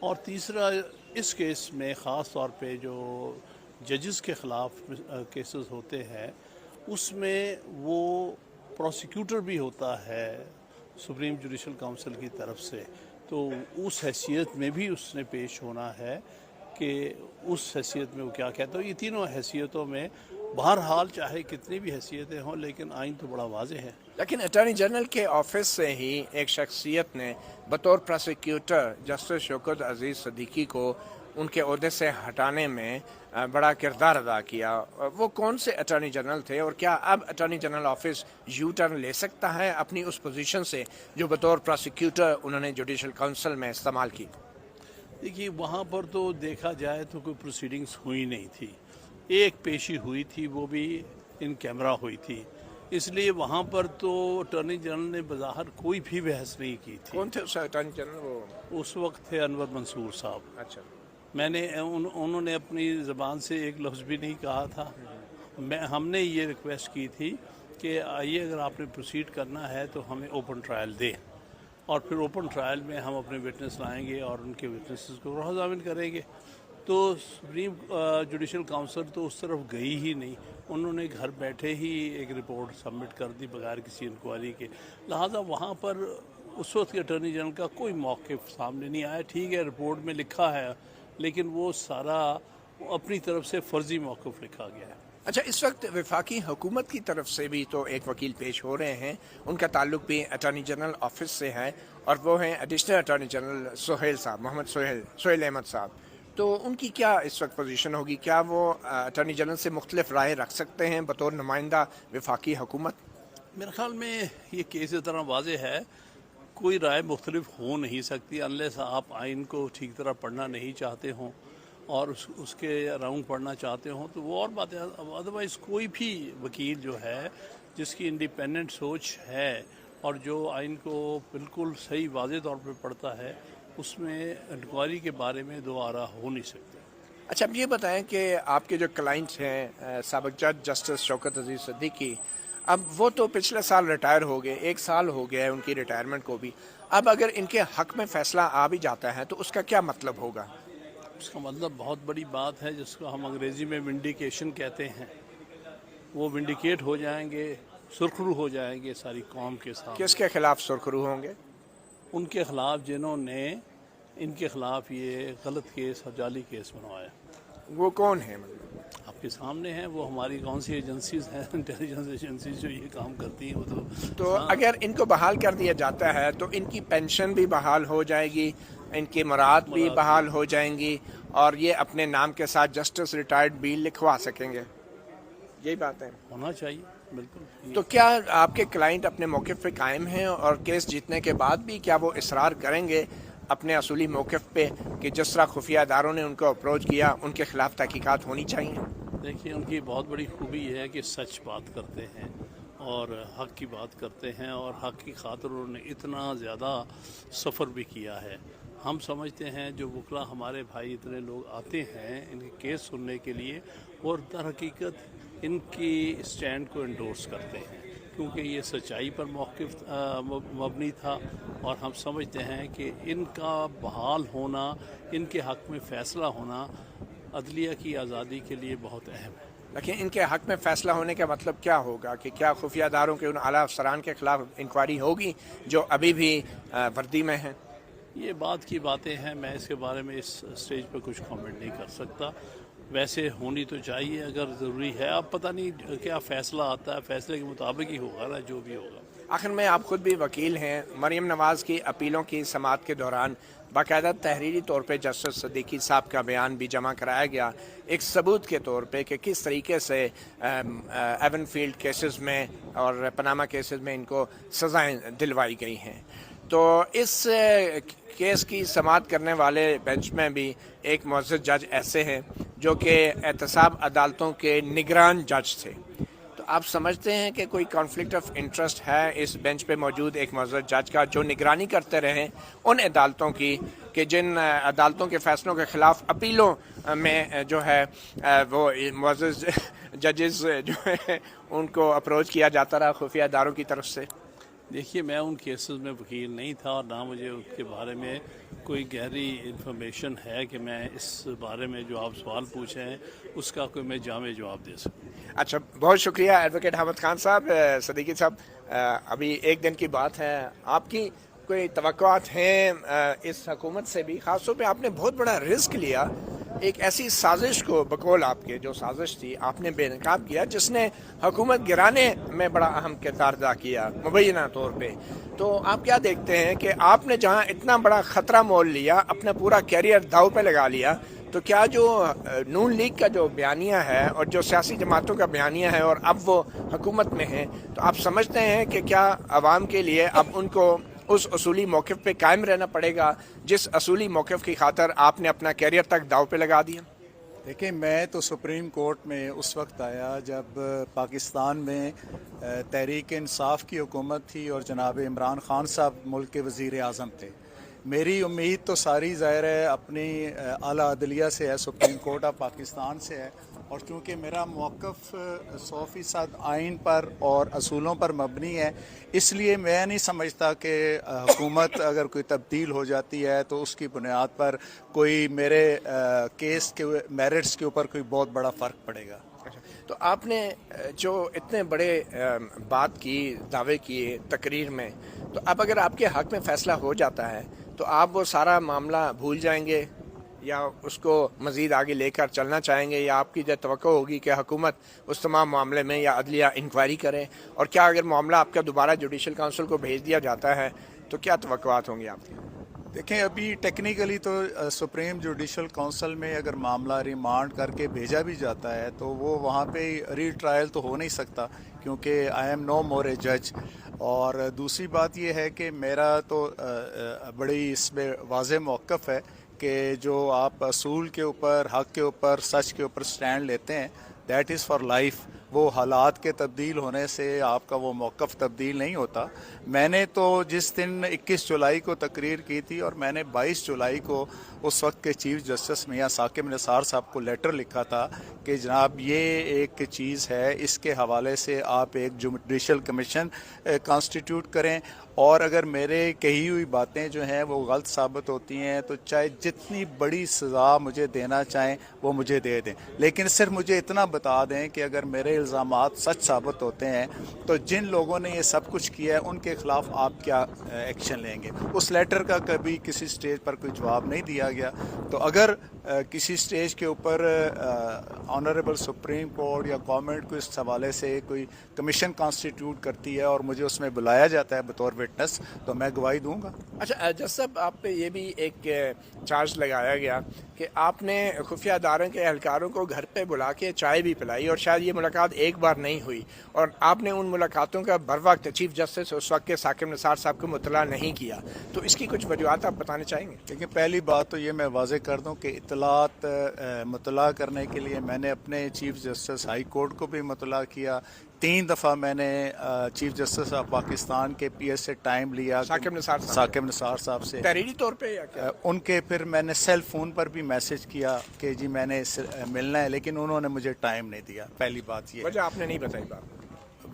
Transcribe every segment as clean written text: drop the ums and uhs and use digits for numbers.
اور تیسرا اس کیس میں خاص طور پہ جو ججز کے خلاف کیسز ہوتے ہیں اس میں وہ پروسیکیوٹر بھی ہوتا ہے سپریم جوڈیشل کونسل کی طرف سے، تو اس حیثیت میں بھی اس نے پیش ہونا ہے کہ اس حیثیت میں وہ کیا کہتا ہے. یہ تینوں حیثیتوں میں بہرحال چاہے کتنی بھی حیثیتیں ہوں لیکن آئین تو بڑا واضح ہے. لیکن اٹارنی جنرل کے آفس سے ہی ایک شخصیت نے بطور پروسیکیوٹر جسٹس شوکت عزیز صدیقی کو ان کے عہدے سے ہٹانے میں بڑا کردار ادا کیا. وہ کون سے اٹارنی جنرل تھے اور کیا اب attorney general office you turn لے سکتا ہے اپنی اس پوزیشن سے جو بطور پروسیکیوٹر انہوں نے جوڈیشل کونسل میں استعمال کی؟ دیکھیے وہاں پر تو دیکھا جائے تو کوئی پروسیڈنگز ہوئی نہیں تھی. ایک پیشی ہوئی تھی وہ بھی ان کیمرہ ہوئی تھی، اس لیے وہاں پر تو اٹارنی جنرل نے بظاہر کوئی بھی بحث نہیں کی تھی. کون تھے اس اٹارنی جنرل؟ وہ اس وقت تھے انور منصور صاحب. اچھا، میں نے انہوں نے اپنی زبان سے ایک لفظ بھی نہیں کہا تھا. ہم نے یہ ریکویسٹ کی تھی کہ آئیے اگر آپ نے پروسیڈ کرنا ہے تو ہمیں اوپن ٹرائل دیں، اور پھر اوپن ٹرائل میں ہم اپنے وٹنس لائیں گے اور ان کے وٹنسز کو روح ضامن کریں گے. تو سپریم جوڈیشل کونسل تو اس طرف گئی ہی نہیں، انہوں نے گھر بیٹھے ہی ایک رپورٹ سبمٹ کر دی بغیر کسی انکوائری کے. لہٰذا وہاں پر اس وقت کے اٹارنی جنرل کا کوئی موقف سامنے نہیں آیا. ٹھیک ہے رپورٹ میں لکھا ہے لیکن وہ سارا اپنی طرف سے فرضی موقف لکھا گیا ہے. اچھا، اس وقت وفاقی حکومت کی طرف سے بھی تو ایک وکیل پیش ہو رہے ہیں، ان کا تعلق بھی اٹارنی جنرل آفس سے ہے اور وہ ہیں ایڈیشنل اٹارنی جنرل سہیل صاحب، محمد سہیل احمد صاحب. تو ان کی کیا اس وقت پوزیشن ہوگی؟ کیا وہ اٹارنی جنرل سے مختلف رائے رکھ سکتے ہیں بطور نمائندہ وفاقی حکومت؟ میرے خیال میں یہ کیس اس طرح واضح ہے، کوئی رائے مختلف ہو نہیں سکتی انلیس آپ آئین کو ٹھیک طرح پڑھنا نہیں چاہتے ہوں اور اس کے اراؤنڈ پڑھنا چاہتے ہوں تو وہ اور بات ہے. ادروائز کوئی بھی وکیل جو ہے جس کی انڈیپینڈنٹ سوچ ہے اور جو آئین کو بالکل صحیح واضح طور پہ پڑھتا ہے اس میں انکوائری کے بارے میں دو آرا ہو نہیں سکتے. اچھا، اب یہ بتائیں کہ آپ کے جو کلائنٹ ہیں سابق جج جسٹس شوکت عزیز صدیقی، اب وہ تو پچھلے سال ریٹائر ہو گئے، 1 سال ہو گیا ہے ان کی ریٹائرمنٹ کو بھی. اب اگر ان کے حق میں فیصلہ آ بھی جاتا ہے تو اس کا کیا مطلب ہوگا؟ اس کا مطلب بہت بڑی بات ہے جس کو ہم انگریزی میں ونڈیکیشن کہتے ہیں. وہ ونڈیکیٹ ہو جائیں گے، سرخرو ہو جائیں گے ساری قوم کے سامنے. کس کے خلاف سرخرو ہوں گے؟ ان کے خلاف جنہوں نے ان کے خلاف یہ غلط کیس اور جعلی کیس بنوایا. وہ کون ہیں؟ آپ کے سامنے ہیں، وہ ہماری کون سی ایجنسیز ہیں، انٹیلیجنس ایجنسیز جو یہ کام کرتی ہیں. وہ تو اگر ان کو بحال کر دیا جاتا ہے تو ان کی پینشن بھی بحال ہو جائے گی، ان کی مراد بھی بحال ہو جائیں گی اور یہ اپنے نام کے ساتھ جسٹس ریٹائرڈ بھی لکھوا سکیں گے. یہی بات ہے، ہونا چاہیے بالکل. تو کیا آپ کے کلائنٹ اپنے موقف پہ قائم ہیں اور کیس جیتنے کے بعد بھی کیا وہ اصرار کریں گے اپنے اصولی موقف پہ کہ جس طرح خفیہ اداروں نے ان کو اپروچ کیا ان کے خلاف تحقیقات ہونی چاہیے؟ دیکھیے ان کی بہت بڑی خوبی ہے کہ سچ بات کرتے ہیں اور حق کی بات کرتے ہیں اور حق کی خاطر انہوں نے اتنا زیادہ سفر بھی کیا ہے. ہم سمجھتے ہیں جو وکلا ہمارے بھائی اتنے لوگ آتے ہیں ان کے کیس سننے کے لیے اور در حقیقت ان کی اسٹینڈ کو انڈورس کرتے ہیں کیونکہ یہ سچائی پر موقف مبنی تھا اور ہم سمجھتے ہیں کہ ان کا بحال ہونا، ان کے حق میں فیصلہ ہونا عدلیہ کی آزادی کے لیے بہت اہم ہے. لیکن ان کے حق میں فیصلہ ہونے کا مطلب کیا ہوگا کہ کیا خفیہ اداروں کے ان اعلیٰ افسران کے خلاف انکوائری ہوگی جو ابھی بھی وردی میں ہیں؟ یہ بات کی باتیں ہیں، میں اس کے بارے میں اس سٹیج پہ کچھ کامنٹ نہیں کر سکتا. ویسے ہونی تو چاہیے اگر ضروری ہے. اب پتہ نہیں کیا فیصلہ آتا ہے، فیصلے کے مطابق ہی ہوگا نا جو بھی ہوگا. آخر میں آپ خود بھی وکیل ہیں، مریم نواز کی اپیلوں کی سماعت کے دوران باقاعدہ تحریری طور پہ جسٹس صدیقی صاحب کا بیان بھی جمع کرایا گیا ایک ثبوت کے طور پہ کہ کس طریقے سے ایون فیلڈ کیسز میں اور پاناما کیسز میں ان کو سزائیں دلوائی گئی ہیں. تو اس کیس کی سماعت کرنے والے بینچ میں بھی ایک معزز جج ایسے ہیں جو کہ احتساب عدالتوں کے نگران جج تھے. تو آپ سمجھتے ہیں کہ کوئی کانفلکٹ آف انٹرسٹ ہے اس بینچ پہ موجود ایک معزز جج کا جو نگرانی کرتے رہے ان عدالتوں کی کہ جن عدالتوں کے فیصلوں کے خلاف اپیلوں میں جو ہے وہ معزز ججز جو ہے ان کو اپروچ کیا جاتا رہا خفیہ اداروں کی طرف سے؟ دیکھیے میں ان کیسز میں وکیل نہیں تھا اور نہ مجھے اس کے بارے میں کوئی گہری انفارمیشن ہے کہ میں اس بارے میں جو آپ سوال پوچھے ہیں اس کا کوئی میں جامع جواب دے سکوں. اچھا، بہت شکریہ ایڈوکیٹ حامد خان صاحب. صدیقی صاحب، ابھی ایک دن کی بات ہے، آپ کی کوئی توقعات ہیں اس حکومت سے بھی؟ خاص طور پہ آپ نے بہت بڑا رسک لیا، ایک ایسی سازش کو بقول آپ کے جو سازش تھی آپ نے بے نقاب کیا جس نے حکومت گرانے میں بڑا اہم کردار ادا کیا مبینہ طور پہ. تو آپ کیا دیکھتے ہیں کہ آپ نے جہاں اتنا بڑا خطرہ مول لیا، اپنا پورا کیریئر داؤ پہ لگا لیا، تو کیا جو نون لیگ کا جو بیانیہ ہے اور جو سیاسی جماعتوں کا بیانیہ ہے اور اب وہ حکومت میں ہیں، تو آپ سمجھتے ہیں کہ کیا عوام کے لیے اب ان کو اس اصولی موقف پہ قائم رہنا پڑے گا جس اصولی موقف کی خاطر آپ نے اپنا کیریئر تک داؤ پہ لگا دیا؟ دیکھیں، میں تو سپریم کورٹ میں اس وقت آیا جب پاکستان میں تحریک انصاف کی حکومت تھی اور جناب عمران خان صاحب ملک کے وزیر اعظم تھے. میری امید تو ساری ظاہر ہے اپنی اعلیٰ عدلیہ سے ہے، سپریم کورٹ آف پاکستان سے ہے، اور چونکہ میرا موقف 100% آئین پر اور اصولوں پر مبنی ہے، اس لیے میں نہیں سمجھتا کہ حکومت اگر کوئی تبدیل ہو جاتی ہے تو اس کی بنیاد پر کوئی میرے کیس کے میرٹس کے اوپر کوئی بہت بڑا فرق پڑے گا. تو آپ نے جو اتنے بڑے بات کی، دعوے کیے تقریر میں، تو اب اگر آپ کے حق میں فیصلہ ہو جاتا ہے تو آپ وہ سارا معاملہ بھول جائیں گے یا اس کو مزید آگے لے کر چلنا چاہیں گے، یا آپ کی جو توقع ہوگی کہ حکومت اس تمام معاملے میں یا عدلیہ انکوائری کرے؟ اور کیا اگر معاملہ آپ کا دوبارہ جوڈیشل کونسل کو بھیج دیا جاتا ہے تو کیا توقعات ہوں گی آپ کی؟ دیکھیں، ابھی ٹیکنیکلی تو سپریم جوڈیشل کونسل میں اگر معاملہ ریمانڈ کر کے بھیجا بھی جاتا ہے تو وہ وہاں پہ ری ٹرائل تو ہو نہیں سکتا، کیونکہ آئی ایم نو مور اے جج. اور دوسری بات یہ ہے کہ میرا تو بڑی اس میں واضح موقف ہے کہ جو آپ اصول کے اوپر، حق کے اوپر، سچ کے اوپر سٹینڈ لیتے ہیں، دیٹ از فار لائف. وہ حالات کے تبدیل ہونے سے آپ کا وہ موقف تبدیل نہیں ہوتا. میں نے تو جس دن 21 جولائی کو تقریر کی تھی اور میں نے 22 جولائی کو اس وقت کے چیف جسٹس میاں ثاقب نثار صاحب کو لیٹر لکھا تھا کہ جناب یہ ایک چیز ہے، اس کے حوالے سے آپ ایک جوڈیشل کمیشن کانسٹیٹیوٹ کریں، اور اگر میرے کہی ہوئی باتیں جو ہیں وہ غلط ثابت ہوتی ہیں تو چاہے جتنی بڑی سزا مجھے دینا چاہیں وہ مجھے دے دیں، لیکن صرف مجھے اتنا بتا دیں کہ اگر میرے الزامات سچ ثابت ہوتے ہیں تو جن لوگوں نے یہ سب کچھ کیا ہے ان کے خلاف آپ کیا ایکشن لیں گے. اس لیٹر کا کبھی کسی سٹیج پر کوئی جواب نہیں دیا گیا. تو اگر کسی سٹیج کے اوپر آنریبل سپریم کورٹ یا گورنمنٹ کو اس حوالے سے کوئی کمیشن کانسٹیٹیوٹ کرتی ہے اور مجھے اس میں بلایا جاتا ہے بطور وٹنس، تو میں گواہی دوں گا. اچھا جج صاحب، آپ پہ یہ بھی ایک چارج لگایا گیا کہ آپ نے خفیہ اداروں کے اہلکاروں کو گھر پہ بلا کے چائے بھی پلائی، اور شاید یہ ملاقات ایک بار نہیں ہوئی، اور آپ نے ان ملاقاتوں کا بر وقت چیف جسٹس اس وقت کے ثاقب نثار صاحب کو مطلع نہیں کیا. تو اس کی کچھ وجوہات آپ بتانا چاہیں گے؟ لیکن پہلی بات تو یہ میں واضح کر دوں کہ اطلاعات مطلع کرنے کے لیے میں نے اپنے چیف جسٹس ہائی کورٹ کو بھی مطلع کیا. 3 دفعہ میں نے چیف جسٹس آف پاکستان کے پی ایس سے ٹائم لیا ثاقب نثار صاحب سے تحریری طور پہ یا کیا؟ ان کے پھر میں نے سیل فون پر بھی میسج کیا کہ جی میں نے ملنا ہے، لیکن انہوں نے مجھے ٹائم نہیں دیا. پہلی بات یہ وجہ آپ نے نہیں بتائی.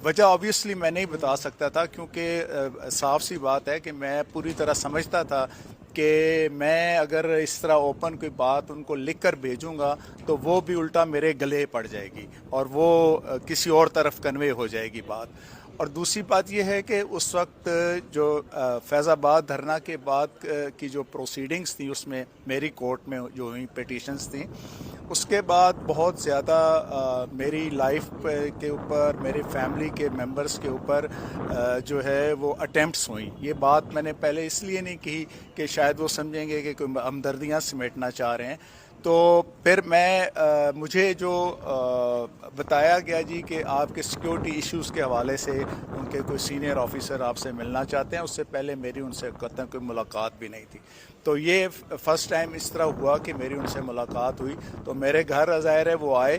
وجہ آبویسلی میں نہیں بتا سکتا تھا، کیونکہ صاف سی بات ہے کہ میں پوری طرح سمجھتا تھا کہ میں اگر اس طرح اوپن کوئی بات ان کو لکھ کر بھیجوں گا تو وہ بھی الٹا میرے گلے پڑ جائے گی اور وہ کسی اور طرف کنوے ہو جائے گی بات. اور دوسری بات یہ ہے کہ اس وقت جو فیض آباد دھرنا کے بعد کی جو پروسیڈنگز تھیں اس میں میری کورٹ میں جو ہوئی پٹیشنز تھیں، اس کے بعد بہت زیادہ میری لائف کے اوپر، میری فیملی کے ممبرز کے اوپر جو ہے وہ اٹیمپٹس ہوئیں. یہ بات میں نے پہلے اس لیے نہیں کہی کہ شاید وہ سمجھیں گے کہ کوئی ہمدردیاں سمیٹنا چاہ رہے ہیں. تو پھر مجھے جو بتایا گیا جی کہ آپ کے سیکیورٹی ایشوز کے حوالے سے ان کے کوئی سینئر آفیسر آپ سے ملنا چاہتے ہیں، اس سے پہلے میری ان سے قطعاً کوئی ملاقات بھی نہیں تھی. تو یہ فرسٹ ٹائم اس طرح ہوا کہ میری ان سے ملاقات ہوئی. تو میرے گھر ظاہر ہے وہ آئے،